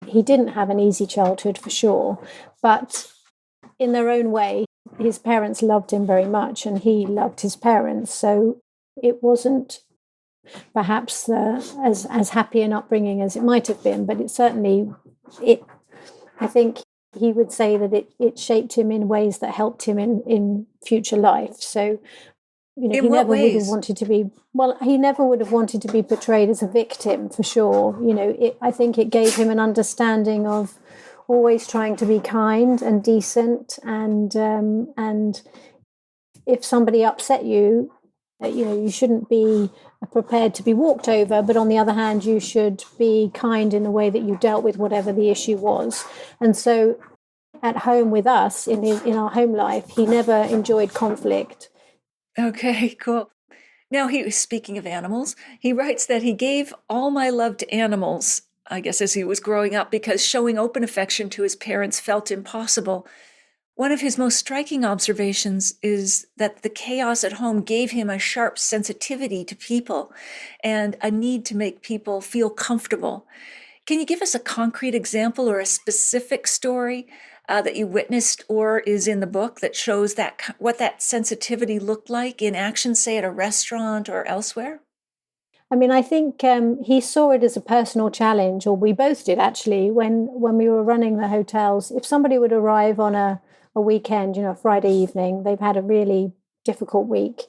he didn't have an easy childhood for sure, but in their own way, his parents loved him very much and he loved his parents. So it wasn't perhaps as happy an upbringing as it might have been, but I think he would say that it shaped him in ways that helped him in future life. So, he never would have wanted to be, he never would have wanted to be portrayed as a victim, for sure. I think it gave him an understanding of always trying to be kind and decent, and if somebody upset you, you shouldn't be prepared to be walked over, but on the other hand, you should be kind in the way that you dealt with whatever the issue was. And so at home with us, in our home life, he never enjoyed conflict. Okay, cool. Now, speaking of animals, he writes that he gave all my love to animals, I guess as he was growing up, because showing open affection to his parents felt impossible. One of his most striking observations is that the chaos at home gave him a sharp sensitivity to people and a need to make people feel comfortable. Can you give us a concrete example or a specific story that you witnessed or is in the book that shows that what that sensitivity looked like in action, say at a restaurant or elsewhere? I mean, I think he saw it as a personal challenge, or we both did actually, when we were running the hotels. If somebody would arrive on a weekend, a Friday evening, they've had a really difficult week.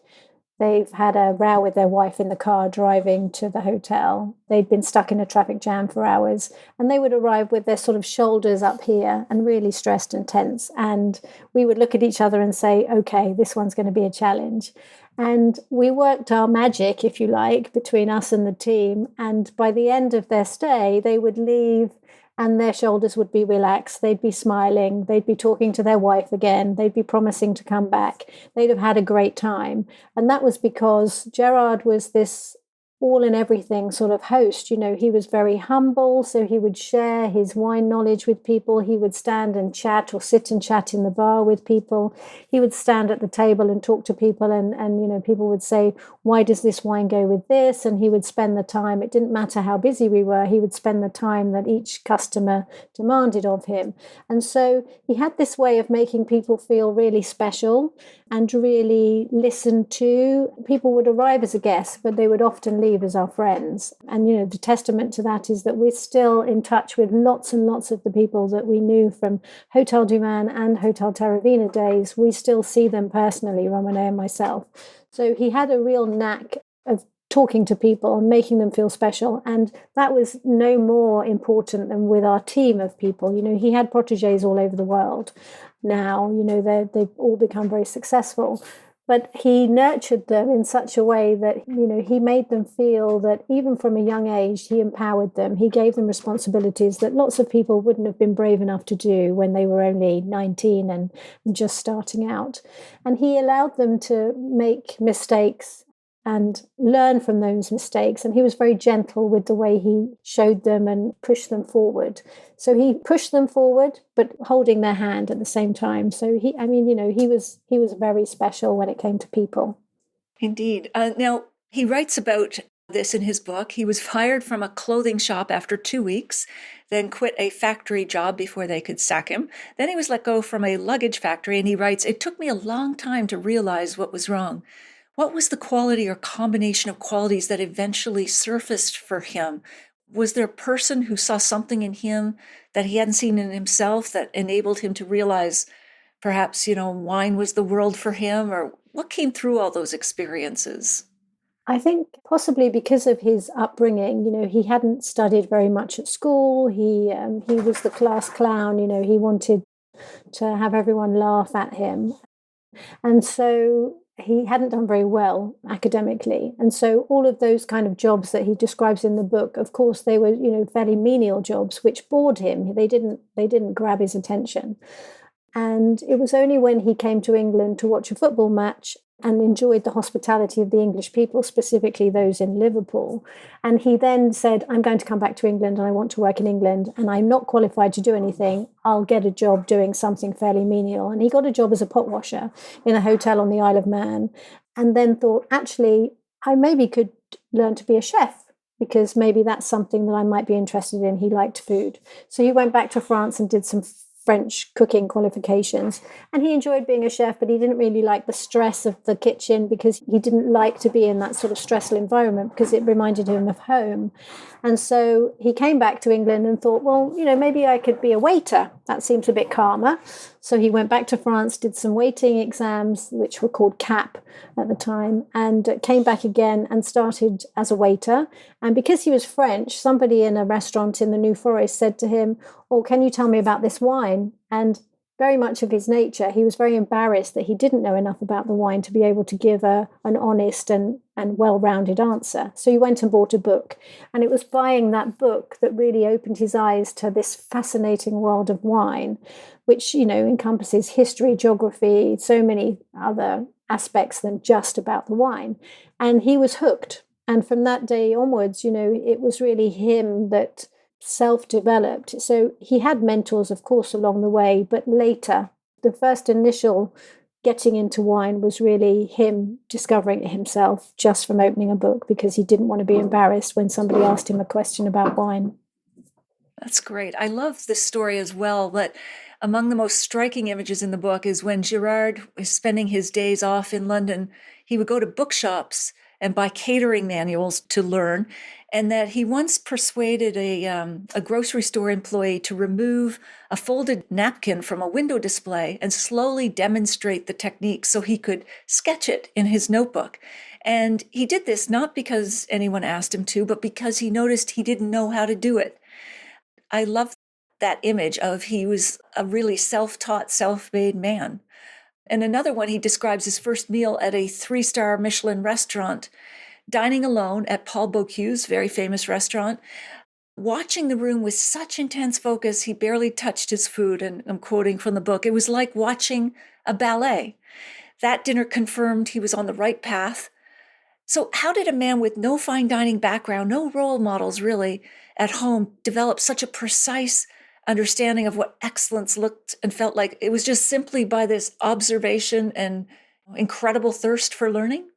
They've had a row with their wife in the car driving to the hotel. They'd been stuck in a traffic jam for hours, and they would arrive with their sort of shoulders up here and really stressed and tense. And we would look at each other and say, okay, this one's going to be a challenge. And we worked our magic, if you like, between us and the team. And by the end of their stay, they would leave and their shoulders would be relaxed. They'd be smiling. They'd be talking to their wife again. They'd be promising to come back. They'd have had a great time. And that was because Gerard was this all and everything sort of host. He was very humble, so he would share his wine knowledge with people. He would stand and chat or sit and chat in the bar with people. He would stand at the table and talk to people, and people would say, why does this wine go with this? And he would spend the time. It didn't matter how busy we were. He would spend the time that each customer demanded of him. And so he had this way of making people feel really special and really listened to. People would arrive as a guest, but they would often leave as our friends. And, the testament to that is that we're still in touch with lots and lots of the people that we knew from Hotel du Maine and Hotel Terravina days. We still see them personally, Romané and myself. So he had a real knack of talking to people and making them feel special. And that was no more important than with our team of people. He had protégés all over the world. Now, they've all become very successful. But he nurtured them in such a way that, he made them feel that even from a young age, he empowered them. He gave them responsibilities that lots of people wouldn't have been brave enough to do when they were only 19 and just starting out. And he allowed them to make mistakes and learn from those mistakes. And he was very gentle with the way he showed them and pushed them forward. So he pushed them forward, but holding their hand at the same time. So he was very special when it came to people. Indeed. Now, he writes about this in his book. He was fired from a clothing shop after 2 weeks, then quit a factory job before they could sack him. Then he was let go from a luggage factory, and he writes, "It took me a long time to realize what was wrong." What was the quality or combination of qualities that eventually surfaced for him? Was there a person who saw something in him that he hadn't seen in himself that enabled him to realize perhaps, wine was the world for him? Or what came through all those experiences? I think possibly because of his upbringing, he hadn't studied very much at school. He was the class clown, he wanted to have everyone laugh at him. And so he hadn't done very well academically. And so all of those kind of jobs that he describes in the book, of course, they were, fairly menial jobs, which bored him. They didn't grab his attention. And it was only when he came to England to watch a football match and enjoyed the hospitality of the English people, specifically those in Liverpool. And he then said, I'm going to come back to England and I want to work in England and I'm not qualified to do anything. I'll get a job doing something fairly menial. And he got a job as a pot washer in a hotel on the Isle of Man, and then thought, actually, I maybe could learn to be a chef because maybe that's something that I might be interested in. He liked food. So he went back to France and did some French cooking qualifications, and he enjoyed being a chef, but he didn't really like the stress of the kitchen because he didn't like to be in that sort of stressful environment because it reminded him of home. And so he came back to England and thought, well, maybe I could be a waiter. That seems a bit calmer. So he went back to France, did some waiting exams, which were called CAP at the time, and came back again and started as a waiter. And because he was French, somebody in a restaurant in the New Forest said to him, oh, can you tell me about this wine? And very much of his nature, he was very embarrassed that he didn't know enough about the wine to be able to give an honest and well-rounded answer. So he went and bought a book. And it was buying that book that really opened his eyes to this fascinating world of wine, which, encompasses history, geography, so many other aspects than just about the wine. And he was hooked. And from that day onwards, it was really him that self-developed. So he had mentors, of course, along the way, but later, the first initial getting into wine was really him discovering it himself just from opening a book, because he didn't want to be embarrassed when somebody asked him a question about wine. That's great. I love this story as well, but among the most striking images in the book is when Gerard was spending his days off in London, he would go to bookshops and buy catering manuals to learn, and that he once persuaded a grocery store employee to remove a folded napkin from a window display and slowly demonstrate the technique so he could sketch it in his notebook. And he did this not because anyone asked him to, but because he noticed he didn't know how to do it. I love that image of he was a really self-taught, self-made man. And another one, he describes his first meal at a 3-star Michelin restaurant, dining alone at Paul Bocuse, very famous restaurant, watching the room with such intense focus, he barely touched his food. And I'm quoting from the book, it was like watching a ballet. That dinner confirmed he was on the right path. So how did a man with no fine dining background, no role models really at home, develop such a precise understanding of what excellence looked and felt like? It was just simply by this observation and incredible thirst for learning?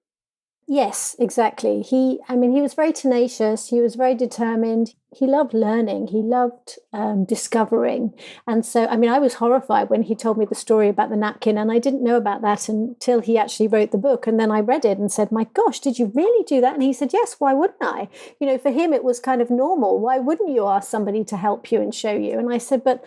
Yes, exactly. He was very tenacious. He was very determined. He loved learning. He loved discovering. And so, I was horrified when he told me the story about the napkin, and I didn't know about that until he actually wrote the book. And then I read it and said, my gosh, did you really do that? And he said, yes, why wouldn't I? For him, it was kind of normal. Why wouldn't you ask somebody to help you and show you? And I said, but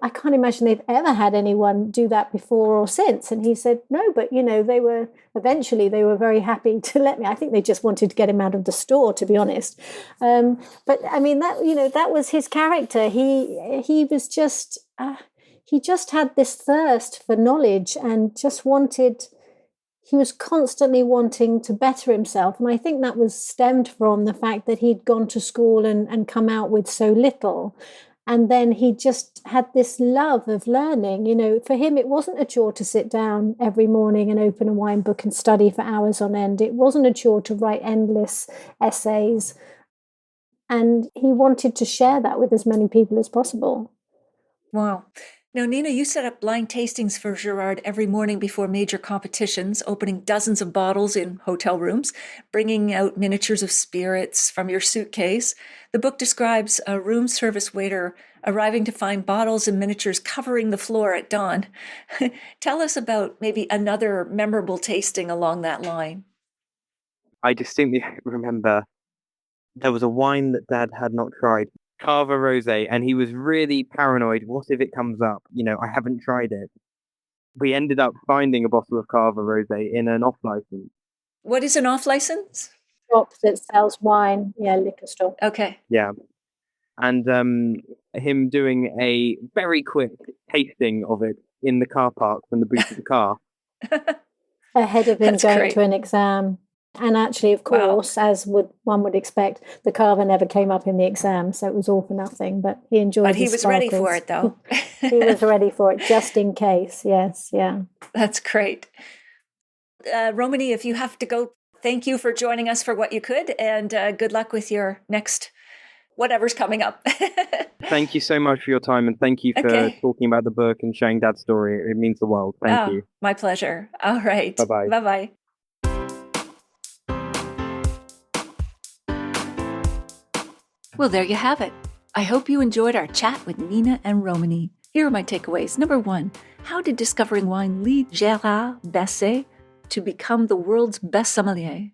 I can't imagine they've ever had anyone do that before or since. And he said, no, but, they were very happy to let me. I think they just wanted to get him out of the store, to be honest. That was his character. He was just, he just had this thirst for knowledge and just he was constantly wanting to better himself. And I think that was stemmed from the fact that he'd gone to school and come out with so little. And then he just had this love of learning. For him, it wasn't a chore to sit down every morning and open a wine book and study for hours on end. It wasn't a chore to write endless essays. And he wanted to share that with as many people as possible. Wow. Now, Nina, you set up blind tastings for Gerard every morning before major competitions, opening dozens of bottles in hotel rooms, bringing out miniatures of spirits from your suitcase. The book describes a room service waiter arriving to find bottles and miniatures covering the floor at dawn. Tell us about maybe another memorable tasting along that line. I distinctly remember there was a wine that Dad had not tried, Cava Rosé, and he was really paranoid. What if it comes up? I haven't tried it. We ended up finding a bottle of Cava Rosé in an off-license. What is an off-license? Shop that sells wine, liquor store. Okay. Yeah. And him doing a very quick tasting of it in the car park from the boot of the car. Ahead of him That's going great. to an exam. And actually, of course, as one would expect, the Cava never came up in the exam, so it was all for nothing. But he enjoyed it. But he was ready for it, though. He was ready for it, just in case. Yes, yeah. That's great. Romané, if you have to go, thank you for joining us for what you could, and good luck with your next whatever's coming up. Thank you so much for your time, and thank you for talking about the book and sharing Dad's story. It means the world. Thank you. My pleasure. All right. Bye-bye. Bye-bye. Well, there you have it. I hope you enjoyed our chat with Nina and Romané. Here are my takeaways. Number 1, how did discovering wine lead Gérard Basset to become the world's best sommelier?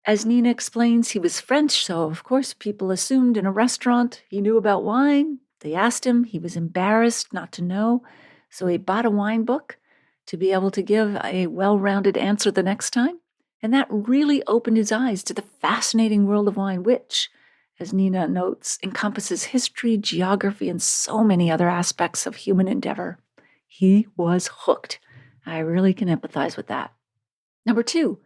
As Nina explains, he was French, so of course people assumed in a restaurant he knew about wine. They asked him, he was embarrassed not to know, so he bought a wine book to be able to give a well-rounded answer the next time. And that really opened his eyes to the fascinating world of wine, which, as Nina notes, encompasses history, geography, and so many other aspects of human endeavor. He was hooked. I really can empathize with that. Number 2,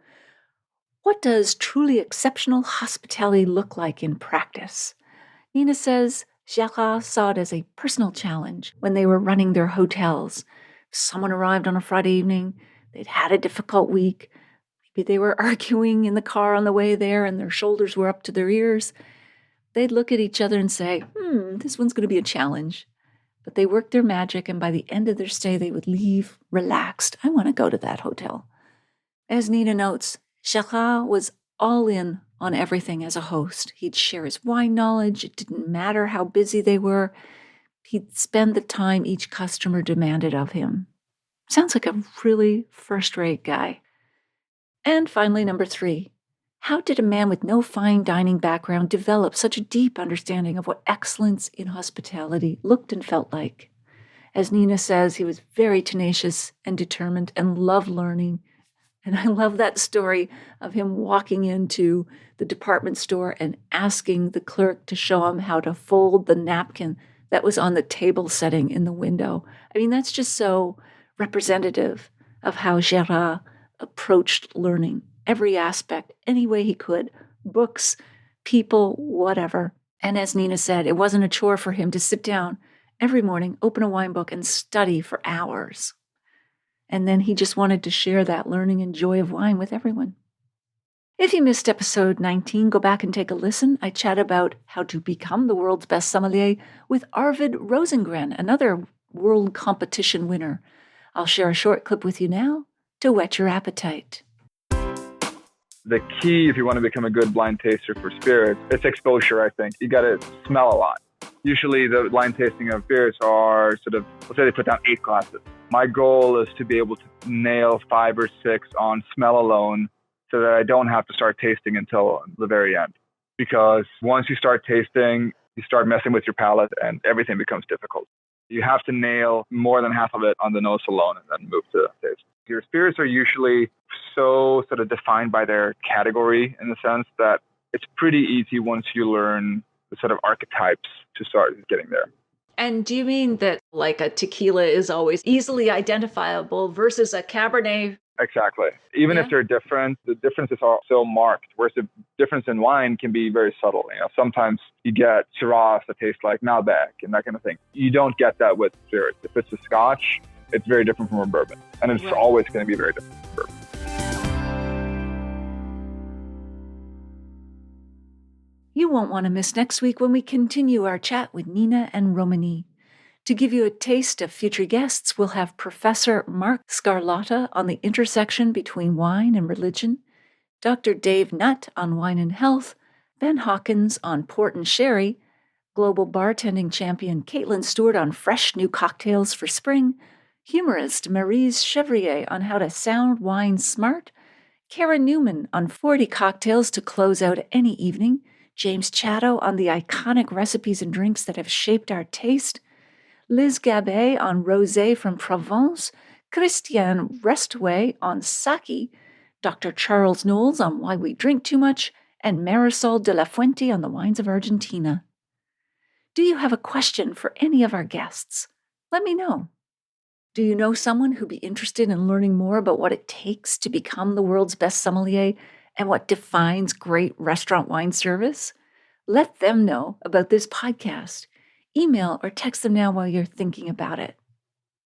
what does truly exceptional hospitality look like in practice? Nina says Gerard saw it as a personal challenge when they were running their hotels. If someone arrived on a Friday evening, they'd had a difficult week. Maybe they were arguing in the car on the way there and their shoulders were up to their ears. They'd look at each other and say, this one's going to be a challenge. But they worked their magic, and by the end of their stay, they would leave relaxed. I want to go to that hotel. As Nina notes, Gerard was all in on everything as a host. He'd share his wine knowledge. It didn't matter how busy they were. He'd spend the time each customer demanded of him. Sounds like a really first-rate guy. And finally, number 3, how did a man with no fine dining background develop such a deep understanding of what excellence in hospitality looked and felt like? As Nina says, he was very tenacious and determined and loved learning. And I love that story of him walking into the department store and asking the clerk to show him how to fold the napkin that was on the table setting in the window. I mean, that's just so representative of how Gerard approached learning. Every aspect, any way he could. Books, people, whatever. And as Nina said, it wasn't a chore for him to sit down every morning, open a wine book, and study for hours. And then he just wanted to share that learning and joy of wine with everyone. If you missed episode 19, go back and take a listen. I chat about how to become the world's best sommelier with Arvid Rosengren, another world competition winner. I'll share a short clip with you now to whet your appetite. The key, if you want to become a good blind taster for spirits, it's exposure, I think. You got to smell a lot. Usually the blind tasting of spirits are sort of, let's say they put down 8 glasses. My goal is to be able to nail 5 or 6 on smell alone so that I don't have to start tasting until the very end. Because once you start tasting, you start messing with your palate and everything becomes difficult. You have to nail more than half of it on the nose alone and then move to taste. Your spirits are usually so sort of defined by their category in the sense that it's pretty easy once you learn the sort of archetypes to start getting there. And do you mean that like a tequila is always easily identifiable versus a Cabernet? Exactly. Even if they're different, the differences are so marked, whereas the difference in wine can be very subtle. You know, sometimes you get Shiraz that tastes like Malbec and that kind of thing. You don't get that with spirits. If it's a Scotch, it's very different from a bourbon. And it's always going to be very different from bourbon. You won't want to miss next week when we continue our chat with Nina and Romané. To give you a taste of future guests, we'll have Professor Mark Scarlotta on the intersection between wine and religion, Dr. Dave Nutt on wine and health, Ben Hawkins on port and sherry, global bartending champion Caitlin Stewart on fresh new cocktails for spring, humorist Maryse Chevrier on how to sound wine smart, Karen Newman on 40 cocktails to close out any evening, James Chatto on the iconic recipes and drinks that have shaped our taste, Liz Gabet on rosé from Provence, Christiane Restway on sake, Dr. Charles Knowles on why we drink too much, and Marisol de la Fuente on the wines of Argentina. Do you have a question for any of our guests? Let me know. Do you know someone who'd be interested in learning more about what it takes to become the world's best sommelier and what defines great restaurant wine service? Let them know about this podcast. Email or text them now while you're thinking about it.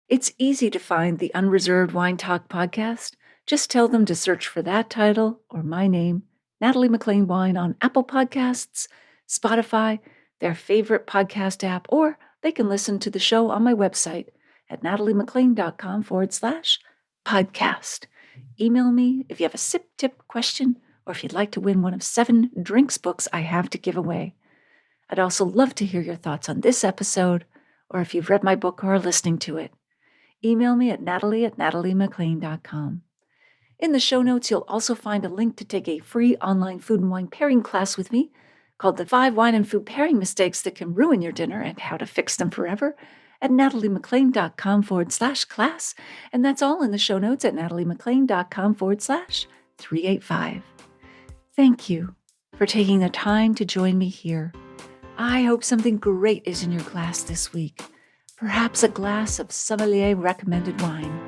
It's easy to find the Unreserved Wine Talk podcast. Just tell them to search for that title or my name, Natalie McLean Wine, on Apple Podcasts, Spotify, their favorite podcast app, or they can listen to the show on my website at nataliemclean.com/podcast. Email me if you have a sip tip question or if you'd like to win one of 7 drinks books I have to give away. I'd also love to hear your thoughts on this episode or if you've read my book or are listening to it. Email me at natalie@nataliemclean.com. In the show notes, you'll also find a link to take a free online food and wine pairing class with me called The 5 Wine and Food Pairing Mistakes That Can Ruin Your Dinner and How to Fix Them Forever at nataliemclean.com/class. And that's all in the show notes at nataliemclean.com/385. Thank you for taking the time to join me here. I hope something great is in your glass this week. perhaps a glass of Sommelier recommended wine.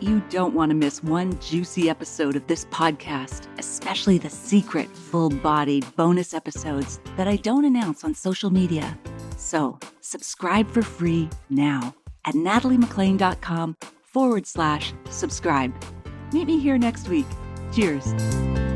You don't want to miss one juicy episode of this podcast, especially the secret, full-bodied bonus episodes that I don't announce on social media. So, subscribe for free now at nataliemclean.com/subscribe. Meet me here next week. Cheers.